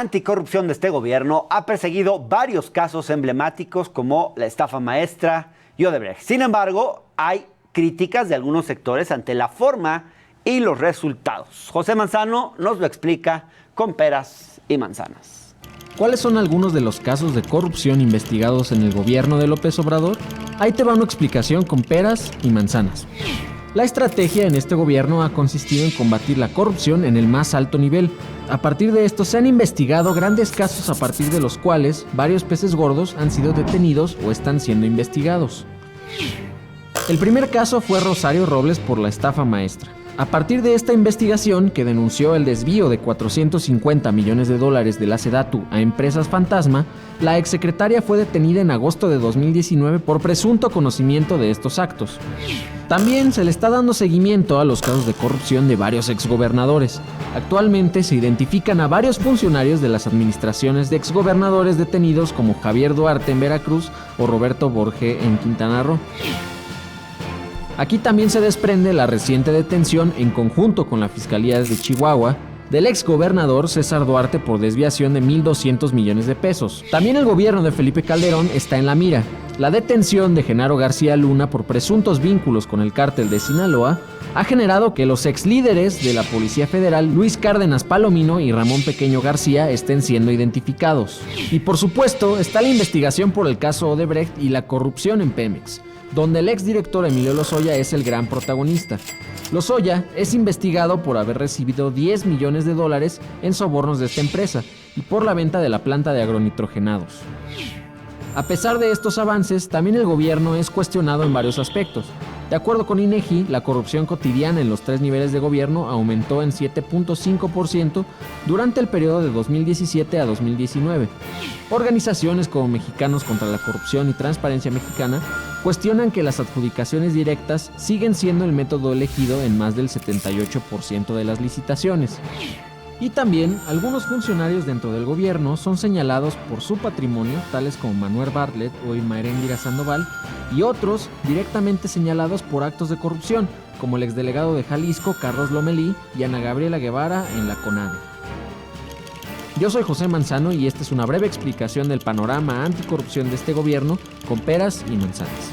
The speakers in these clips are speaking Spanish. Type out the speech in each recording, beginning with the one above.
Anticorrupción de este gobierno ha perseguido varios casos emblemáticos como la estafa maestra y Odebrecht. Sin embargo, hay críticas de algunos sectores ante la forma y los resultados. José Manzano nos lo explica con peras y manzanas. ¿Cuáles son algunos de los casos de corrupción investigados en el gobierno de López Obrador? Ahí te va una explicación con peras y manzanas. La estrategia en este gobierno ha consistido en combatir la corrupción en el más alto nivel. A partir de esto se han investigado grandes casos a partir de los cuales varios peces gordos han sido detenidos o están siendo investigados. El primer caso fue Rosario Robles por la estafa maestra. A partir de esta investigación, que denunció el desvío de 450 millones de dólares de la SEDATU a empresas fantasma, la exsecretaria fue detenida en agosto de 2019 por presunto conocimiento de estos actos. También se le está dando seguimiento a los casos de corrupción de varios exgobernadores. Actualmente se identifican a varios funcionarios de las administraciones de exgobernadores detenidos como Javier Duarte en Veracruz o Roberto Borge en Quintana Roo. Aquí también se desprende la reciente detención, en conjunto con la Fiscalía de Chihuahua, del exgobernador César Duarte por desviación de 1,200 millones de pesos. También el gobierno de Felipe Calderón está en la mira. La detención de Genaro García Luna por presuntos vínculos con el cártel de Sinaloa ha generado que los exlíderes de la Policía Federal, Luis Cárdenas Palomino y Ramón Pequeño García, estén siendo identificados. Y por supuesto está la investigación por el caso Odebrecht y la corrupción en Pemex, donde el exdirector Emilio Lozoya es el gran protagonista. Lozoya es investigado por haber recibido 10 millones de dólares en sobornos de esta empresa y por la venta de la planta de agronitrogenados. A pesar de estos avances, también el gobierno es cuestionado en varios aspectos. De acuerdo con INEGI, la corrupción cotidiana en los 3 niveles de gobierno aumentó en 7.5% durante el periodo de 2017 a 2019. Organizaciones como Mexicanos contra la Corrupción y Transparencia Mexicana cuestionan que las adjudicaciones directas siguen siendo el método elegido en más del 78% de las licitaciones. Y también algunos funcionarios dentro del gobierno son señalados por su patrimonio, tales como Manuel Bartlett o Irma Eréndira Sandoval, y otros directamente señalados por actos de corrupción, como el exdelegado de Jalisco, Carlos Lomelí, y Ana Gabriela Guevara en la CONADE. Yo soy José Manzano y esta es una breve explicación del panorama anticorrupción de este gobierno con peras y manzanas.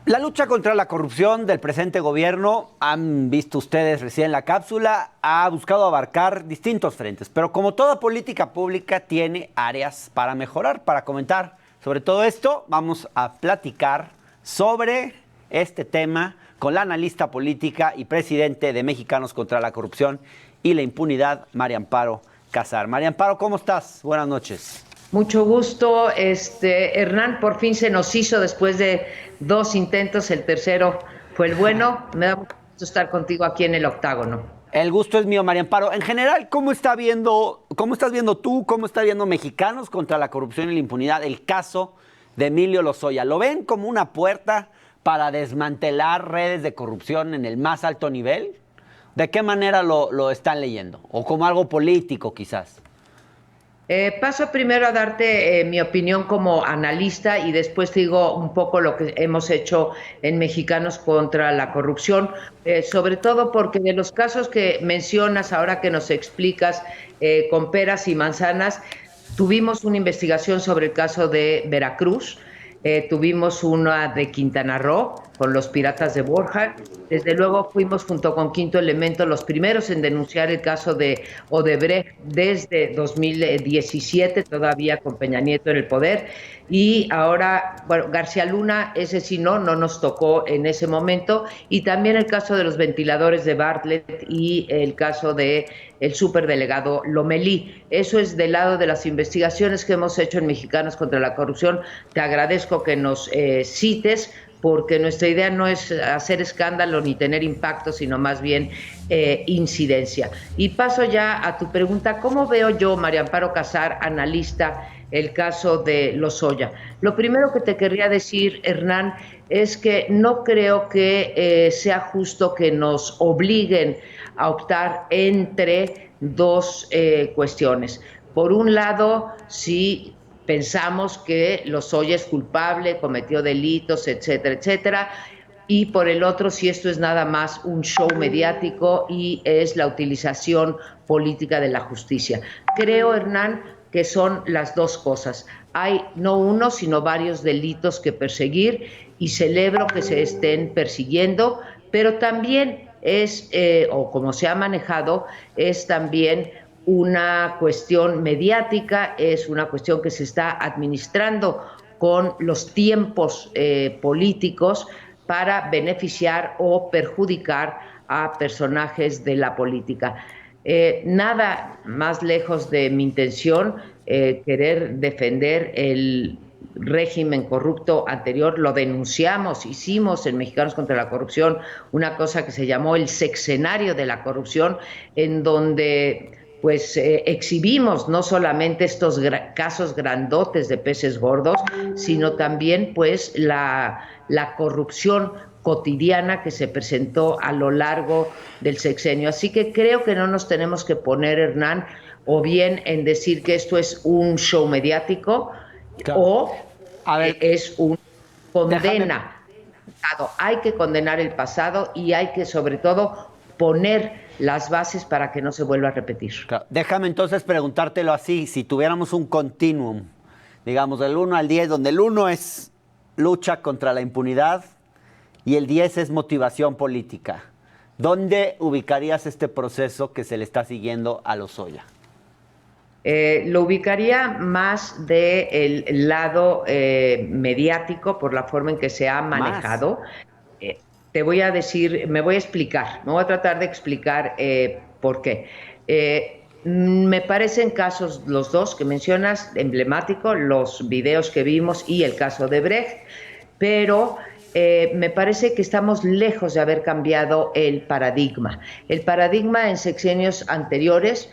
La lucha contra la corrupción del presente gobierno, han visto ustedes recién la cápsula, ha buscado abarcar distintos frentes, pero como toda política pública tiene áreas para mejorar. Para comentar sobre todo esto, vamos a platicar sobre este tema con la analista política y presidente de Mexicanos contra la Corrupción y la Impunidad, María Amparo Casar. María Amparo, ¿cómo estás? Buenas noches. Mucho gusto, Hernán, por fin se nos hizo después de 2 intentos, el tercero fue el bueno. Me da mucho gusto estar contigo aquí en el octágono. El gusto es mío, María Amparo. En general, cómo estás viendo tú, cómo está viendo Mexicanos contra la Corrupción y la Impunidad el caso de Emilio Lozoya? ¿Lo ven como una puerta para desmantelar redes de corrupción en el más alto nivel? ¿De qué manera lo están leyendo? ¿O como algo político, quizás? Paso primero a darte mi opinión como analista y después te digo un poco lo que hemos hecho en Mexicanos contra la Corrupción, sobre todo porque de los casos que mencionas ahora que nos explicas con peras y manzanas, tuvimos una investigación sobre el caso de Veracruz, tuvimos una de Quintana Roo con los piratas de Borja. Desde luego fuimos junto con Quinto Elemento los primeros en denunciar el caso de Odebrecht desde 2017, todavía con Peña Nieto en el poder. Y ahora, bueno, García Luna, ese sí no nos tocó en ese momento. Y también el caso de los ventiladores de Bartlett y el caso de el superdelegado Lomelí. Eso es del lado de las investigaciones que hemos hecho en Mexicanos contra la Corrupción. Te agradezco que nos cites, porque nuestra idea no es hacer escándalo ni tener impacto, sino más bien incidencia. Y paso ya a tu pregunta, ¿cómo veo yo, María Amparo Casar, analista, el caso de Lozoya? Lo primero que te querría decir, Hernán, es que no creo que sea justo que nos obliguen a optar entre dos cuestiones. Por un lado, si pensamos que Lozoya es culpable, cometió delitos, etcétera, etcétera, y por el otro si esto es nada más un show mediático y es la utilización política de la justicia. Creo, Hernán, que son las dos cosas. Hay no uno, sino varios delitos que perseguir y celebro que se estén persiguiendo, pero también es, o como se ha manejado, es también una cuestión mediática, es una cuestión que se está administrando con los tiempos políticos para beneficiar o perjudicar a personajes de la política. Nada más lejos de mi intención querer defender el régimen corrupto anterior, lo denunciamos, hicimos en Mexicanos contra la Corrupción una cosa que se llamó el sexenario de la corrupción, en donde pues exhibimos no solamente estos casos grandotes de peces gordos, sino también pues la corrupción cotidiana que se presentó a lo largo del sexenio. Así que creo que no nos tenemos que poner, Hernán, o bien en decir que esto es un show mediático, claro, o es un condena. Hay que condenar el pasado y hay que, sobre todo, poner las bases para que no se vuelva a repetir. Claro. Déjame entonces preguntártelo así, si tuviéramos un continuum, digamos del 1 al 10, donde el 1 es lucha contra la impunidad y el 10 es motivación política, ¿dónde ubicarías este proceso que se le está siguiendo a Lozoya? Lo ubicaría más del lado mediático por la forma en que se ha manejado. Te voy a decir, me voy a explicar, me voy a tratar de explicar por qué. Me parecen casos, los dos que mencionas, emblemáticos, los videos que vimos y el caso de Brecht, pero me parece que estamos lejos de haber cambiado el paradigma. El paradigma en sexenios anteriores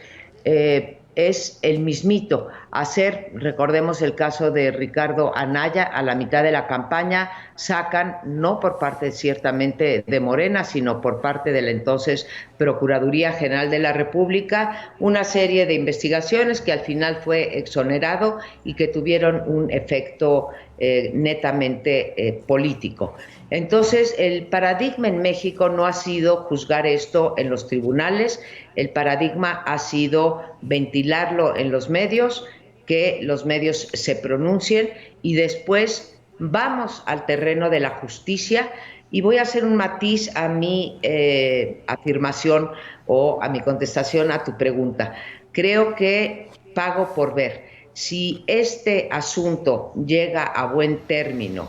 es el mismito, recordemos el caso de Ricardo Anaya, a la mitad de la campaña sacan, no por parte ciertamente de Morena, sino por parte de la entonces Procuraduría General de la República, una serie de investigaciones que al final fue exonerado y que tuvieron un efecto netamente político. Entonces, el paradigma en México no ha sido juzgar esto en los tribunales, el paradigma ha sido ventilarlo en los medios, que los medios se pronuncien y después vamos al terreno de la justicia. Y voy a hacer un matiz a mi afirmación o a mi contestación a tu pregunta. Creo que pago por ver. Si este asunto llega a buen término,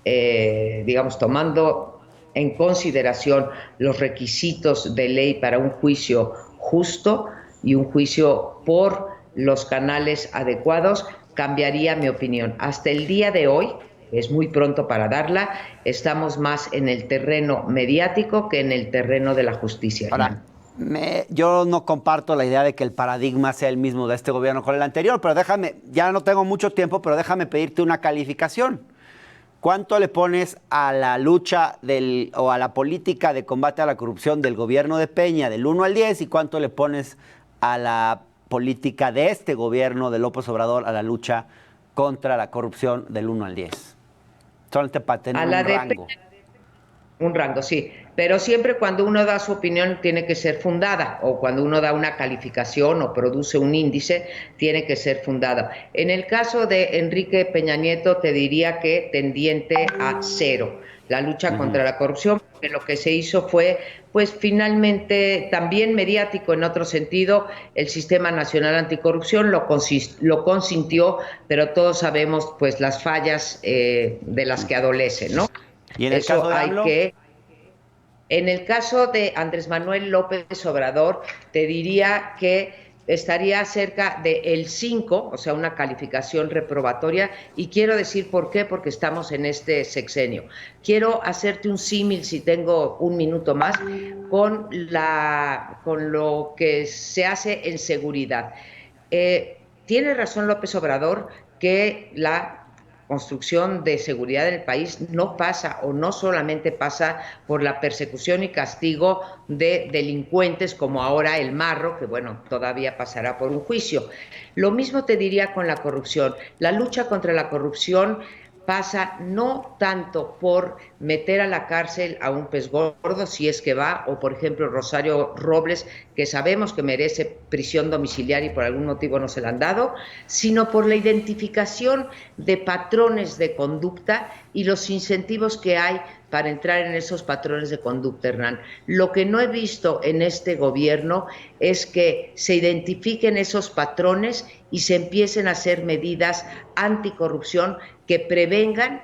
digamos, tomando en consideración los requisitos de ley para un juicio justo y un juicio por los canales adecuados, cambiaría mi opinión. Hasta el día de hoy, es muy pronto para darla, estamos más en el terreno mediático que en el terreno de la justicia. Ahora, yo no comparto la idea de que el paradigma sea el mismo de este gobierno con el anterior, pero déjame, ya no tengo mucho tiempo, pero déjame pedirte una calificación. ¿Cuánto le pones a la lucha o a la política de combate a la corrupción del gobierno de Peña del 1 al 10 y cuánto le pones a la política de este gobierno de López Obrador a la lucha contra la corrupción del 1 al 10? Solamente para tener un rango. Un rango, sí. Pero siempre cuando uno da su opinión tiene que ser fundada, o cuando uno da una calificación o produce un índice, tiene que ser fundada. En el caso de Enrique Peña Nieto, te diría que tendiente a 0. La lucha contra la corrupción, porque lo que se hizo fue, pues finalmente, también mediático en otro sentido, el Sistema Nacional Anticorrupción lo consintió, pero todos sabemos pues las fallas de las que adolece, ¿no? ¿Y en el caso de AMLO? En el caso de Andrés Manuel López Obrador, te diría que estaría cerca del 5, o sea, una calificación reprobatoria, y quiero decir por qué, porque estamos en este sexenio. Quiero hacerte un símil, si tengo un minuto más, con lo que se hace en seguridad. Tiene razón López Obrador que la construcción de seguridad en el país no pasa o no solamente pasa por la persecución y castigo de delincuentes como ahora el Marro, que bueno, todavía pasará por un juicio. Lo mismo te diría con la corrupción. La lucha contra la corrupción pasa no tanto por meter a la cárcel a un pez gordo, si es que va, o por ejemplo Rosario Robles, que sabemos que merece prisión domiciliaria y por algún motivo no se la han dado, sino por la identificación de patrones de conducta y los incentivos que hay para entrar en esos patrones de conducta, Hernán. Lo que no he visto en este gobierno es que se identifiquen esos patrones y se empiecen a hacer medidas anticorrupción que prevengan,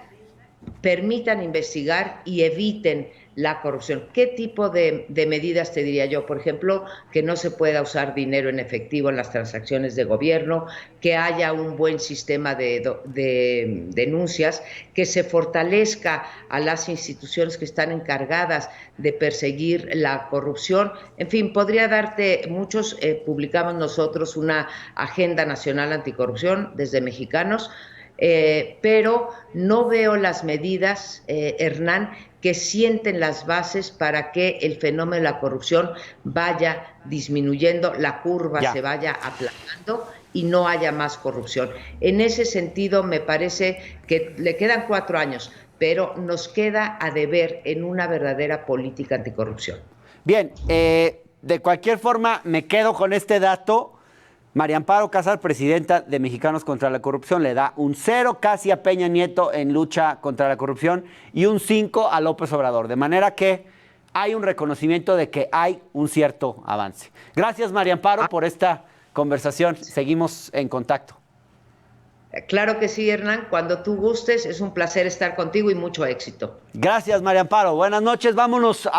permitan investigar y eviten la corrupción. ¿Qué tipo de medidas te diría yo? Por ejemplo, que no se pueda usar dinero en efectivo en las transacciones de gobierno, que haya un buen sistema de denuncias, que se fortalezca a las instituciones que están encargadas de perseguir la corrupción. En fin, podría darte muchos. Publicamos nosotros una agenda nacional anticorrupción desde Mexicanos, pero no veo las medidas, Hernán, que sienten las bases para que el fenómeno de la corrupción vaya disminuyendo, la curva se vaya aplanando y no haya más corrupción. En ese sentido, me parece que le quedan 4 años, pero nos queda a deber en una verdadera política anticorrupción. Bien, de cualquier forma, me quedo con este dato. María Amparo Casar, presidenta de Mexicanos contra la Corrupción, le da un 0 casi a Peña Nieto en lucha contra la corrupción y un 5 a López Obrador. De manera que hay un reconocimiento de que hay un cierto avance. Gracias, María Amparo, por esta conversación. Seguimos en contacto. Claro que sí, Hernán. Cuando tú gustes, es un placer estar contigo y mucho éxito. Gracias, María Amparo. Buenas noches. Vámonos a